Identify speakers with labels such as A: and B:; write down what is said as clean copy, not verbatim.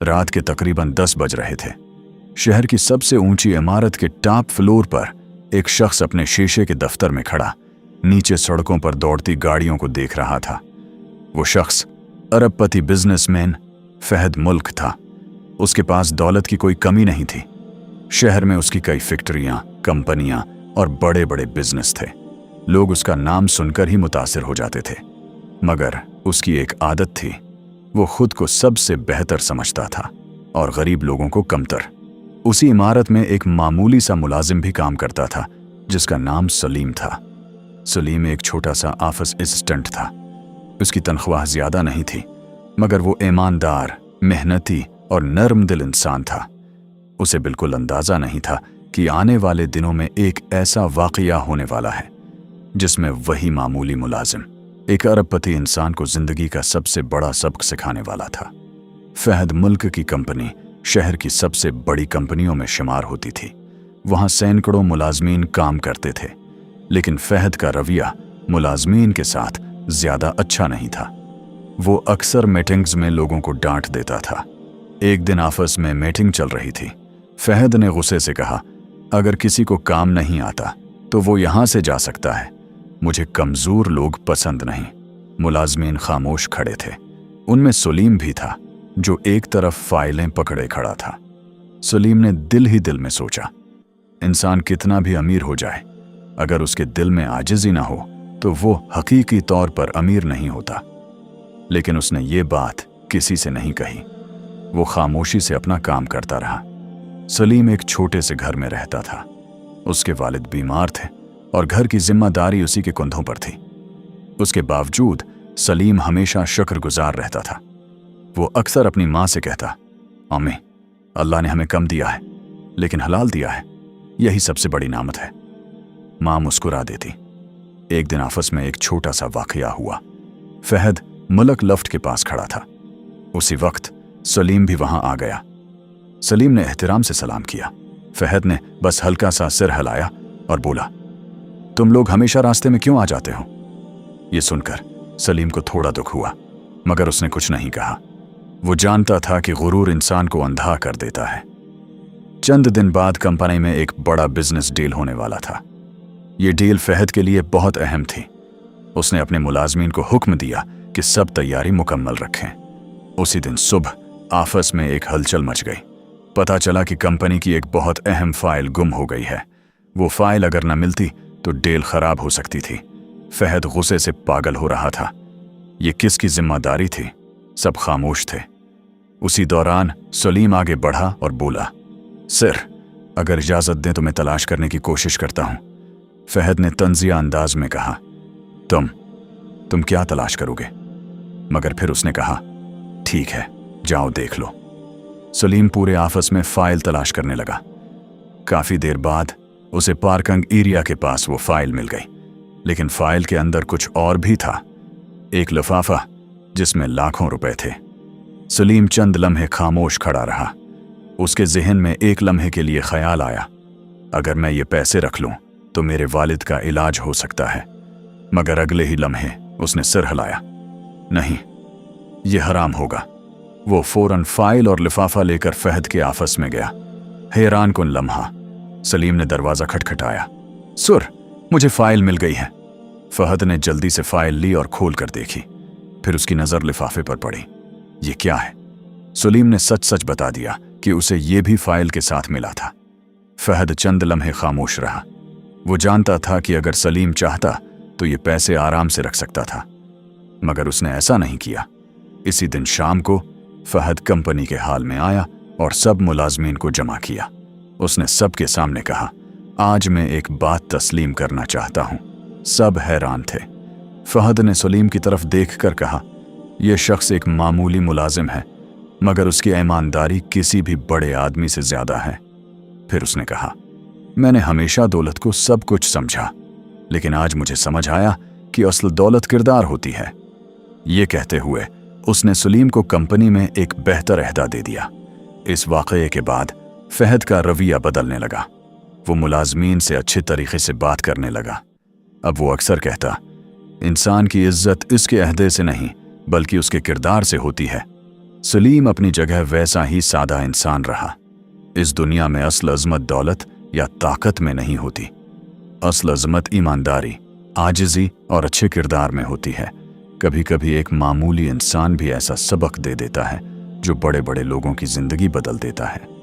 A: रात के तकरीबन 10 बज रहे थे। शहर की सबसे ऊंची इमारत के टॉप फ्लोर पर एक शख्स अपने शीशे के दफ्तर में खड़ा नीचे सड़कों पर दौड़ती गाड़ियों को देख रहा था। वो शख्स अरबपति बिजनेसमैन फहद मुल्क था। उसके पास दौलत की कोई कमी नहीं थी। शहर में उसकी कई फैक्ट्रियां, कंपनियां और बड़े बड़े बिजनेस थे। लोग उसका नाम सुनकर ही मुतासिर हो जाते थे। मगर उसकी एक आदत थी, वो खुद को सबसे बेहतर समझता था और गरीब लोगों को कमतर। उसी इमारत में एक मामूली सा मुलाजिम भी काम करता था जिसका नाम सलीम था। सलीम एक छोटा सा ऑफिस असिस्टेंट था। उसकी तनख्वाह ज्यादा नहीं थी, मगर वो ईमानदार, मेहनती और नर्म दिल इंसान था। उसे बिल्कुल अंदाजा नहीं था कि आने वाले दिनों में एक ऐसा वाकया होने वाला है जिसमें वही मामूली मुलाजिम एक अरबपति इंसान को जिंदगी का सबसे बड़ा सबक सिखाने वाला था। फहद मुल्क की कंपनी शहर की सबसे बड़ी कंपनियों में शुमार होती थी। वहां सैकड़ों मुलाजमीन काम करते थे, लेकिन फहद का रवैया मुलाजमीन के साथ ज्यादा अच्छा नहीं था। वो अक्सर मीटिंग्स में लोगों को डांट देता था। एक दिन ऑफिस में मीटिंग चल रही थी। फहद ने गुस्से से कहा, अगर किसी को काम नहीं आता तो वो यहां से जा सकता है। मुझे कमजोर लोग पसंद नहीं। मुलाजमीन खामोश खड़े थे। उनमें सलीम भी था जो एक तरफ फाइलें पकड़े खड़ा था। सलीम ने दिल ही दिल में सोचा, इंसान कितना भी अमीर हो जाए, अगर उसके दिल में आजिज़ी ना हो तो वो हकीकी तौर पर अमीर नहीं होता। लेकिन उसने ये बात किसी से नहीं कही। वो खामोशी से अपना काम करता रहा। सलीम एक छोटे से घर में रहता था। उसके वालिद बीमार थे और घर की जिम्मेदारी उसी के कंधों पर थी। उसके बावजूद सलीम हमेशा शुक्रगुजार रहता था। वो अक्सर अपनी माँ से कहता, अम्मी, अल्लाह ने हमें कम दिया है लेकिन हलाल दिया है, यही सबसे बड़ी नामत है। माँ मुस्कुरा देती। एक दिन ऑफिस में एक छोटा सा वाकया हुआ। फहद मुल्क लफ्ट के पास खड़ा था। उसी वक्त सलीम भी वहां आ गया। सलीम ने एहतराम से सलाम किया। फहद ने बस हल्का सा सिर हिलाया और बोला, तुम लोग हमेशा रास्ते में क्यों आ जाते हो? ये सुनकर सलीम को थोड़ा दुख हुआ, मगर उसने कुछ नहीं कहा। वो जानता था कि गुरूर इंसान को अंधा कर देता है। चंद दिन बाद कंपनी में एक बड़ा बिजनेस डील होने वाला था। ये डील फहद के लिए बहुत अहम थी। उसने अपने मुलाजमीन को हुक्म दिया कि सब तैयारी मुकम्मल रखें। उसी दिन सुबह ऑफिस में एक हलचल मच गई। पता चला कि कंपनी की एक बहुत अहम फाइल गुम हो गई है। वो फाइल अगर न मिलती तो डील खराब हो सकती थी। फहद गुस्से से पागल हो रहा था। ये किसकी जिम्मेदारी थी? सब खामोश थे। उसी दौरान सलीम आगे बढ़ा और बोला, सर, अगर इजाजत दें तो मैं तलाश करने की कोशिश करता हूं। फहद ने तंजिया अंदाज में कहा, तुम क्या तलाश करोगे? मगर फिर उसने कहा, ठीक है, जाओ देख लो। सलीम पूरे ऑफिस में फाइल तलाश करने लगा। काफी देर बाद उसे पार्किंग एरिया के पास वो फाइल मिल गई, लेकिन फाइल के अंदर कुछ और भी था। एक लिफाफा जिसमें लाखों रुपए थे। सलीम चंद लम्हे खामोश खड़ा रहा। उसके जहन में एक लम्हे के लिए ख्याल आया, अगर मैं ये पैसे रख लूं तो मेरे वालिद का इलाज हो सकता है। मगर अगले ही लम्हे उसने सिर हिलाया, नहीं, ये हराम होगा। वो फौरन फाइल और लिफाफा लेकर फहद के ऑफिस में गया। हैरान कुन लम्हा। सलीम ने दरवाजा खटखटाया। सुर, मुझे फाइल मिल गई है। फहद ने जल्दी से फाइल ली और खोल कर देखी। फिर उसकी नजर लिफाफे पर पड़ी। ये क्या है? सलीम ने सच सच बता दिया कि उसे ये भी फाइल के साथ मिला था। फहद चंद लम्हे खामोश रहा। वो जानता था कि अगर सलीम चाहता तो ये पैसे आराम से रख सकता था, मगर उसने ऐसा नहीं किया। इसी दिन शाम को फहद कंपनी के हाल में आया और सब मुलाजमीन को जमा किया। उसने सबके सामने कहा, आज मैं एक बात तस्लीम करना चाहता हूं। सब हैरान थे। फहद ने सलीम की तरफ देखकर कहा, यह शख्स एक मामूली मुलाजिम है, मगर उसकी ईमानदारी किसी भी बड़े आदमी से ज्यादा है। फिर उसने कहा, मैंने हमेशा दौलत को सब कुछ समझा, लेकिन आज मुझे समझ आया कि असल दौलत किरदार होती है। ये कहते हुए उसने सलीम को कंपनी में एक बेहतर अहदा दे दिया। इस वाक़ये के बाद फहद का रवैया बदलने लगा। वो मुलाजमीन से अच्छे तरीके से बात करने लगा। अब वो अक्सर कहता, इंसान की इज्जत इसके अहदे से नहीं बल्कि उसके किरदार से होती है। सलीम अपनी जगह वैसा ही सादा इंसान रहा। इस दुनिया में असल अजमत दौलत या ताकत में नहीं होती। असल अजमत ईमानदारी, आजिज़ी और अच्छे किरदार में होती है। कभी कभी एक मामूली इंसान भी ऐसा सबक दे देता है जो बड़े बड़े लोगों की जिंदगी बदल देता है।